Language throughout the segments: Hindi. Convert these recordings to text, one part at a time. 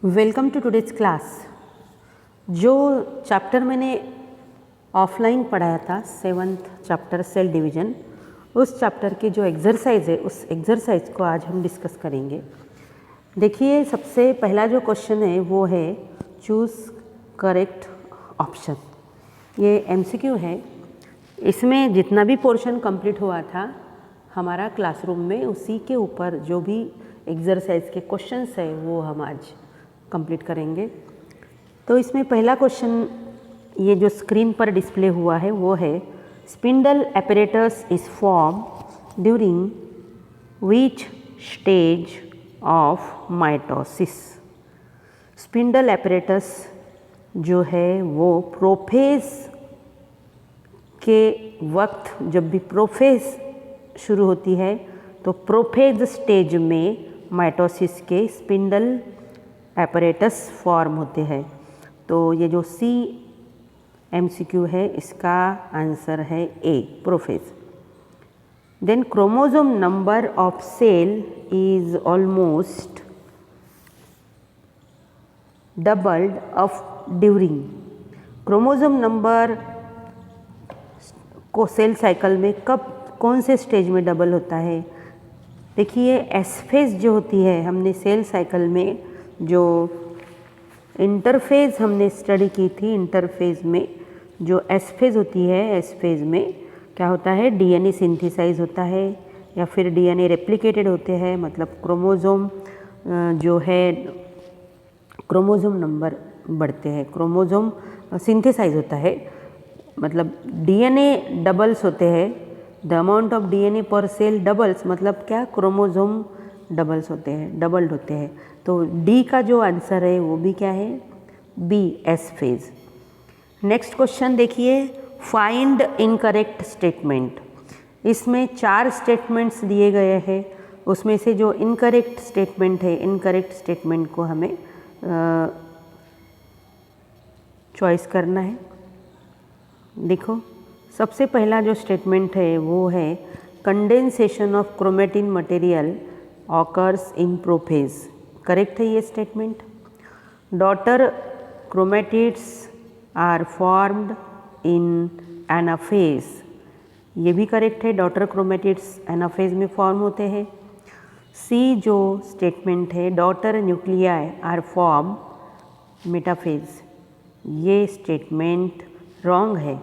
Welcome to today's class. जो चैप्टर मैंने ऑफलाइन पढ़ाया था 7th चैप्टर सेल डिवीज़न, उस चैप्टर के जो एक्सरसाइज है उस एक्सरसाइज को आज हम डिस्कस करेंगे। देखिए, सबसे पहला जो क्वेश्चन है वो है चूज़ करेक्ट ऑप्शन। ये एमसीक्यू है। इसमें जितना भी पोर्शन कंप्लीट हुआ था हमारा क्लासरूम में, उसी के ऊपर जो भी एक्सरसाइज के क्वेश्चंस है वो हम आज कंप्लीट करेंगे। तो इसमें पहला क्वेश्चन ये जो स्क्रीन पर डिस्प्ले हुआ है वो है spindle apparatus is form during which stage of mitosis. Spindle apparatus जो है वो प्रोफेज के वक्त, जब भी प्रोफेज शुरू होती है तो प्रोफेज स्टेज में माइटोसिस के स्पिंडल एपरेटस फॉर्म होते हैं। तो ये जो सी एमसीक्यू है इसका आंसर है A, prophase. Then chromosome number of cell is almost doubled of during. Chromosome number को सेल साइकिल में कब, कौन से स्टेज में डबल होता है? देखिए, एस फेज जो होती है, हमने सेल साइकिल में जो इंटरफेज हमने स्टडी की थी, इंटरफेज में जो एस फेज होती है, एस फेज में क्या होता है, डीएनए सिंथेसाइज होता है या फिर डीएनए रेप्लिकेटेड होते हैं। मतलब क्रोमोसोम जो है, क्रोमोसोम नंबर बढ़ते हैं, क्रोमोसोम सिंथेसाइज होता है, मतलब डीएनए डबल्स होते हैं। द अमाउंट ऑफ डीएनए पर सेल डबल्स, मतलब क्या, क्रोमोसोम डबल्स होते हैं, डबल्ड होते हैं। तो डी का जो आंसर है वो भी क्या है, B, S phase. Next question देखिए, फाइंड इनकरेक्ट स्टेटमेंट। इसमें 4 स्टेटमेंट्स दिए गए हैं, उसमें से जो इनकरेक्ट स्टेटमेंट है, इनकरेक्ट स्टेटमेंट को हमें चॉइस करना है। देखो, सबसे पहला जो स्टेटमेंट है वो है condensation of chromatin material occurs in prophase. Correct है ये statement. Daughter chromatids are formed in anaphase, ये भी करेक्ट है, डॉटर क्रोमेटिड्स एनाफेज में फॉर्म होते हैं। सी जो स्टेटमेंट है, daughter nuclei are form metaphase, ये स्टेटमेंट रॉन्ग है।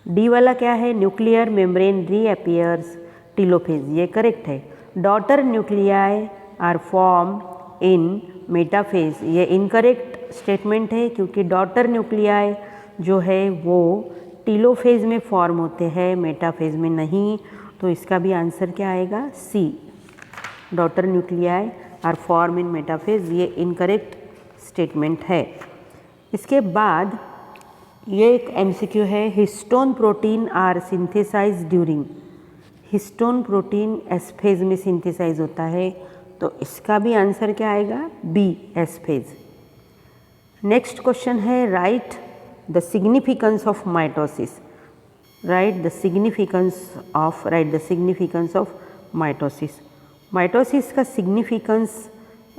डी वाला क्या है, न्यूक्लियर मेम्ब्रेन रीअपियर्स टीलोफेज, ये करेक्ट है। Daughter nuclei are form in metaphase, ये इनकरेक्ट स्टेटमेंट है, क्योंकि डॉटर न्यूक्लियाई जो है वो टीलोफेज में फॉर्म होते हैं, मेटाफेज में नहीं। तो इसका भी आंसर क्या आएगा, C, daughter nuclei are form in metaphase, ये इनकरेक्ट स्टेटमेंट है। इसके बाद ये एक एमसीक्यू है, histone protein are synthesize during. Histone protein S phase में सिंथेसाइज होता है, तो इसका भी आंसर क्या आएगा, B, S phase. Next question है, write the significance of mitosis. Write the significance of mitosis. Mitosis का सिग्निफिकेंस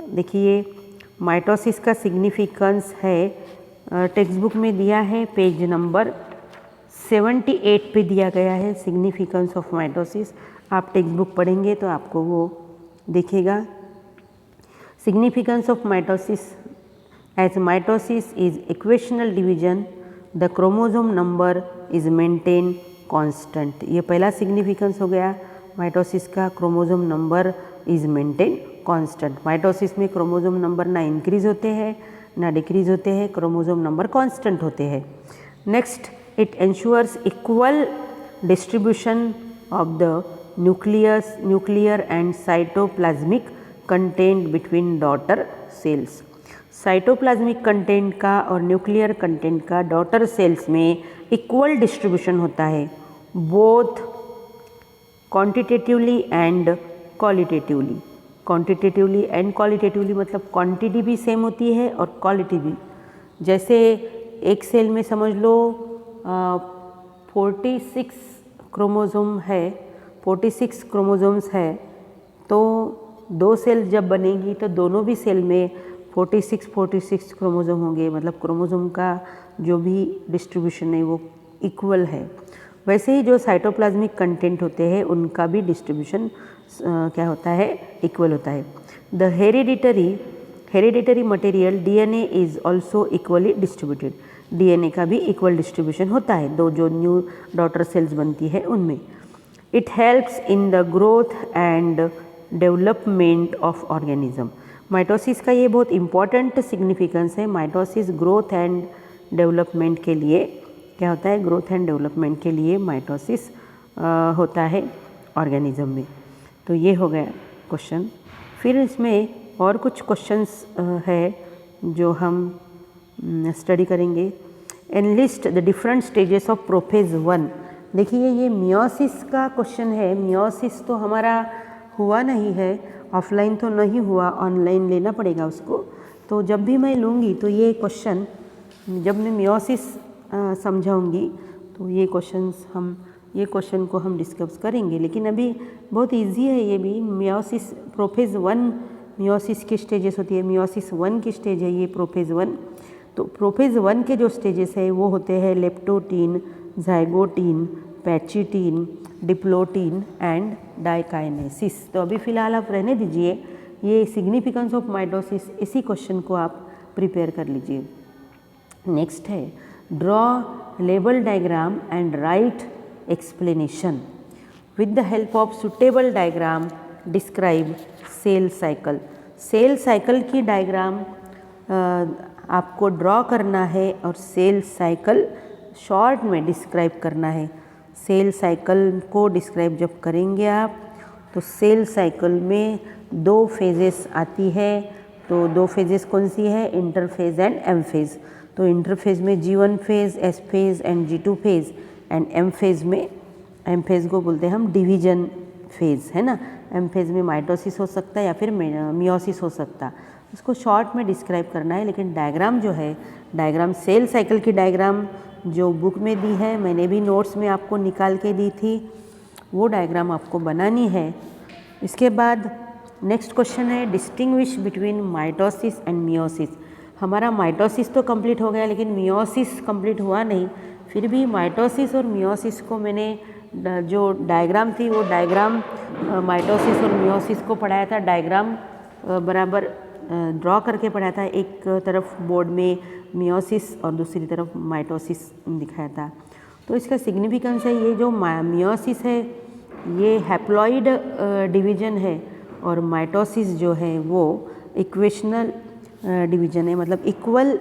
देखिए, माइटोसिस का सिग्निफिकेंस है, टेक्स्ट बुक में दिया है, पेज नंबर 78 पे दिया गया है सिग्निफिकेंस ऑफ माइटोसिस। आप टेक्स्ट बुक पढ़ेंगे तो आपको वो दिखेगा। Significance of mitosis, as mitosis is equational division the chromosome number is maintain constant. ये पहला सिग्निफिकेंस हो गया माइटोसिस का, chromosome number is maintain constant. Mitosis में क्रोमोसोम नंबर ना इंक्रीज होते हैं ना डिक्रीज होते हैं, क्रोमोसोम नंबर कांस्टेंट होते हैं। Next, it ensures equal distribution of the nuclear and cytoplasmic content between daughter cells. Cytoplasmic content का और न्यूक्लियर कंटेंट का डॉटर सेल्स में इक्वल डिस्ट्रीब्यूशन होता है, both quantitatively and qualitatively. Quantitatively and qualitatively मतलब क्वांटिटी भी सेम होती है और क्वालिटी भी। जैसे एक सेल में समझ लो 46 क्रोमोसोम है, 46 क्रोमोसोम्स है, तो 2 सेल जब बनेगी तो दोनों भी सेल में 46 क्रोमोसोम होंगे, मतलब क्रोमोसोम का जो भी डिस्ट्रीब्यूशन है वो इक्वल है। वैसे ही जो साइटोप्लाज्मिक कंटेंट होते हैं उनका भी डिस्ट्रीब्यूशन क्या होता है, इक्वल होता है। The hereditary material DNA is also equally distributed. DNA का भी इक्वल डिस्ट्रीब्यूशन होता है, दो जो न्यू डॉटर सेल्स बनती है उनमें। It helps in the growth and development of organism. Mitosis का ये बहुत इम्पॉर्टेंट सिग्निफिकेंस है। माइटोसिस ग्रोथ एंड डेवलपमेंट के लिए क्या होता है, ग्रोथ एंड डेवलपमेंट के लिए माइटोसिस होता है ऑर्गेनिज्म में। तो ये हो गया क्वेश्चन। फिर इसमें और कुछ क्वेश्चंस है जो हम स्टडी करेंगे। Analyst the different stages of prophase 1। देखिए ये मियोसिस का क्वेश्चन है। मियोसिस तो हमारा हुआ नहीं है, ऑफलाइन तो नहीं हुआ, ऑनलाइन लेना पड़ेगा उसको। तो जब भी मैं लूँगी तो ये क्वेश्चन, जब मैं मियोसिस समझाऊंगी तो ये क्वेश्चन को हम डिस्कस करेंगे। लेकिन अभी बहुत इजी है ये भी। मियोसिस प्रोफेज 1 मियोसिस की स्टेजेस होती है, मियोसिस 1 की स्टेज है ये प्रोफेज 1। तो प्रोफेज 1 के जो स्टेजेस है वो होते हैं leptotene, zygotene, pachytene, diplotene and diakinesis. तो अभी फ़िलहाल आप रहने दीजिए, ये सिग्निफिकेंस ऑफ माइटोसिस, इसी क्वेश्चन को आप प्रिपेयर कर लीजिए। नेक्स्ट है draw label diagram and write explanation. With the help of suitable diagram describe cell cycle. Cell cycle की डायग्राम आपको ड्रॉ करना है और सेल साइकिल शॉर्ट में डिस्क्राइब करना है। सेल साइकिल को डिस्क्राइब जब करेंगे आप तो सेल साइकिल में 2 फेजेस आती है। तो 2 फेजेस कौन सी है, इंटरफेज एंड एम फेज। तो इंटरफेज में G1 phase, S phase and G2 phase and M phase में, एम फेज को बोलते हैं हम डिवीजन फेज, है ना। एम फेज में माइटोसिस हो सकता है या फिर मियोसिस हो सकता है। इसको शॉर्ट में डिस्क्राइब करना है। लेकिन डायग्राम जो है, डायग्राम सेल साइकिल की डायग्राम जो बुक में दी है, मैंने भी नोट्स में आपको निकाल के दी थी, वो डायग्राम आपको बनानी है। इसके बाद नेक्स्ट क्वेश्चन है distinguish between mitosis and meiosis. हमारा माइटोसिस तो कंप्लीट हो गया लेकिन मियोसिस कंप्लीट हुआ नहीं। फिर भी माइटोसिस और मियोसिस को मैंने जो डायग्राम थी वो डायग्राम माइटोसिस और मियोसिस को पढ़ाया था। डायग्राम बराबर ड्रॉ करके पढ़ाया था। एक तरफ बोर्ड में मियोसिस और दूसरी तरफ माइटोसिस दिखाया था। तो इसका सिग्निफिकेंस है, ये जो मियोसिस है ये हैप्लॉइड डिवीजन है और माइटोसिस जो है वो इक्वेशनल डिवीजन है, मतलब इक्वल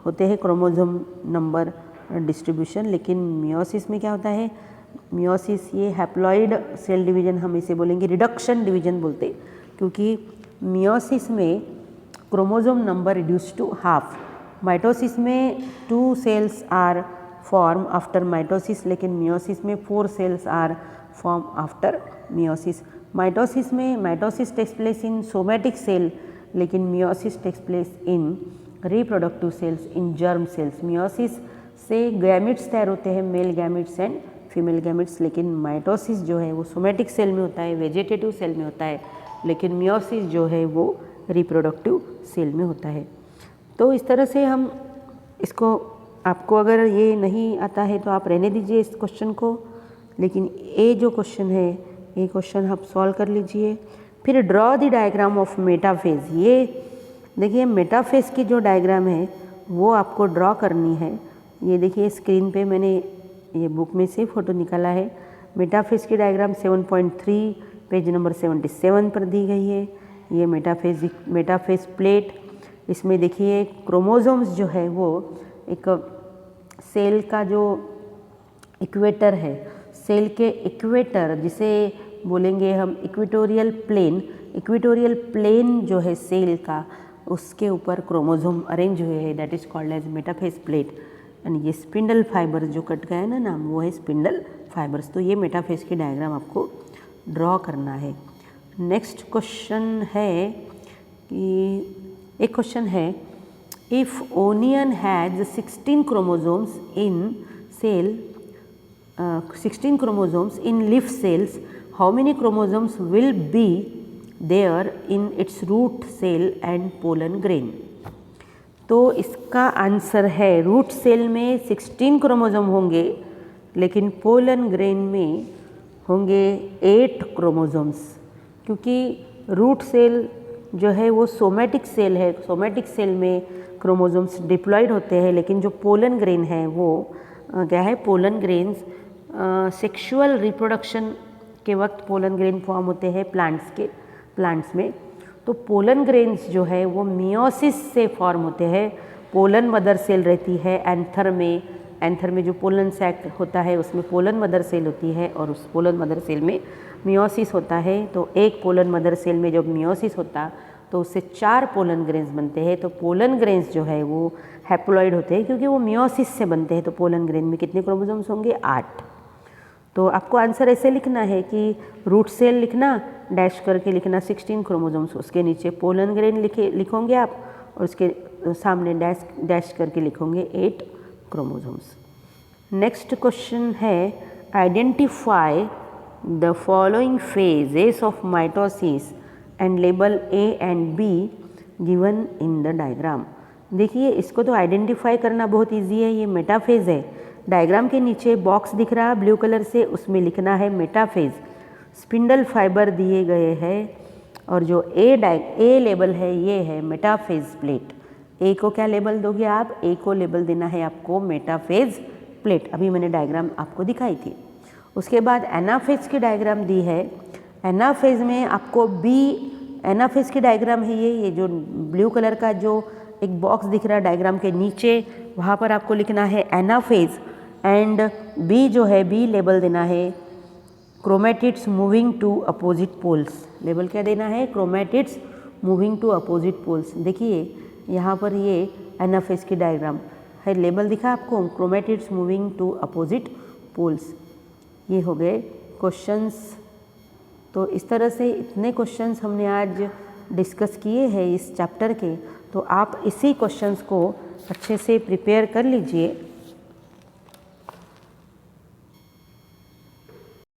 होते हैं क्रोमोसोम नंबर डिस्ट्रीब्यूशन। लेकिन मियोसिस में क्या होता है, मियोसिस ये हैप्लॉइड सेल डिवीजन, हम इसे बोलेंगे रिडक्शन डिवीजन बोलते, क्योंकि मियोसिस में chromosome number reduce to half. Mitosis में 2 cells are form after mitosis, लेकिन मियोसिस में 4 cells are form after meiosis. Mitosis में mitosis takes place in somatic cell, लेकिन meiosis takes place in reproductive cells, in germ cells. Meiosis से गैमिट्स तैयार होते हैं, male gametes and female gametes, लेकिन माइटोसिस जो है वो सोमेटिक सेल में होता है, वेजिटेटिव सेल में होता है, लेकिन मियोसिस जो है वो रिप्रोडक्टिव सेल में होता है। तो इस तरह से हम इसको, आपको अगर ये नहीं आता है तो आप रहने दीजिए इस क्वेश्चन को, लेकिन ये जो क्वेश्चन है ये क्वेश्चन आप सॉल्व कर लीजिए। फिर draw the diagram of metaphase. ये देखिए मेटाफेज की जो डायग्राम है वो आपको ड्रॉ करनी है। ये देखिए स्क्रीन पे मैंने ये बुक में से फ़ोटो निकाला है। मेटाफेज की डायग्राम 7.3 पेज नंबर 77 पर दी गई है। ये मेटाफेज प्लेट, इसमें देखिए क्रोमोसोम्स जो है वो एक सेल का जो इक्वेटर है, सेल के इक्वेटर जिसे बोलेंगे हम इक्वेटोरियल प्लेन जो है सेल का, उसके ऊपर क्रोमोसोम अरेंज हुए हैं, that is called as metaphase plate. And ये स्पिंडल फाइबर्स जो कट गया है ना नाम, वो है स्पिंडल फाइबर्स। तो ये मेटाफेज की डायग्राम आपको ड्रॉ करना है। नेक्स्ट क्वेश्चन है कि एक क्वेश्चन है, if onion has 16 chromosomes in cell 16 chromosomes in leaf cells, how many chromosomes will be there in its root cell and pollen grain. तो इसका आंसर है रूट सेल में 16 क्रोमोसोम होंगे, लेकिन पोलन ग्रेन में होंगे 8 क्रोमोसोम्स, क्योंकि रूट सेल जो है वो सोमेटिक सेल है। सोमेटिक सेल में क्रोमोसोम्स डिप्लॉयड होते हैं, लेकिन जो पोलन ग्रेन है वो क्या है, पोलन ग्रेन्स सेक्सुअल रिप्रोडक्शन के वक्त पोलन ग्रेन फॉर्म होते हैं प्लांट्स में। तो पोलन ग्रेन्स जो है वो मियोसिस से फॉर्म होते हैं। पोलन मदर सेल रहती है एंथर में जो पोलन सैक होता है उसमें पोलन मदर सेल होती है, और उस पोलन मदर सेल में मियोसिस होता है। तो एक पोलन मदर सेल में जब मियोसिस होता तो उससे 4 पोलन ग्रेन्स बनते हैं। तो पोलन ग्रेन्स जो है वो हैप्लॉइड होते हैं, क्योंकि वो मियोसिस से बनते हैं। तो पोलन ग्रेन में कितने क्रोमोसोम्स होंगे, 8। तो आपको आंसर ऐसे लिखना है कि रूट सेल लिखना, डैश करके लिखना 16 क्रोमोसोम्स, उसके नीचे पोलन ग्रेन लिखोगे आप, और उसके सामने डैश करके लिखोगे 8 क्रोमोसोम्स। नेक्स्ट क्वेश्चन है identify the following phases of mitosis and label A and B given in the diagram. देखिए, इसको तो आइडेंटिफाई करना बहुत इजी है। ये मेटाफेज है। डायग्राम के नीचे बॉक्स दिख रहा है ब्लू कलर से, उसमें लिखना है मेटाफेज। स्पिंडल फाइबर दिए गए हैं, और जो ए लेबल है ये है मेटाफेज प्लेट। ए को क्या लेबल दोगे आप, ए को लेबल देना है आपको मेटाफेज प्लेट। अभी मैंने डायग्राम आपको दिखाई थी। उसके बाद एनाफेज की डायग्राम दी है। एनाफेज में आपको एनाफेज की डायग्राम है ये जो ब्लू कलर का जो एक बॉक्स दिख रहा है डायग्राम के नीचे, वहाँ पर आपको लिखना है एनाफेज। एंड बी जो है, बी लेबल देना है chromatids moving to opposite poles. Label क्या देना है, chromatids moving to opposite poles. देखिए यहाँ पर ये एनाफेज की डायग्राम है, लेबल दिखा आपको, chromatids moving to opposite poles. ये हो गए क्वेश्चंस। तो इस तरह से इतने क्वेश्चंस हमने आज डिस्कस किए हैं इस चैप्टर के। तो आप इसी क्वेश्चंस को अच्छे से प्रिपेयर कर लीजिए।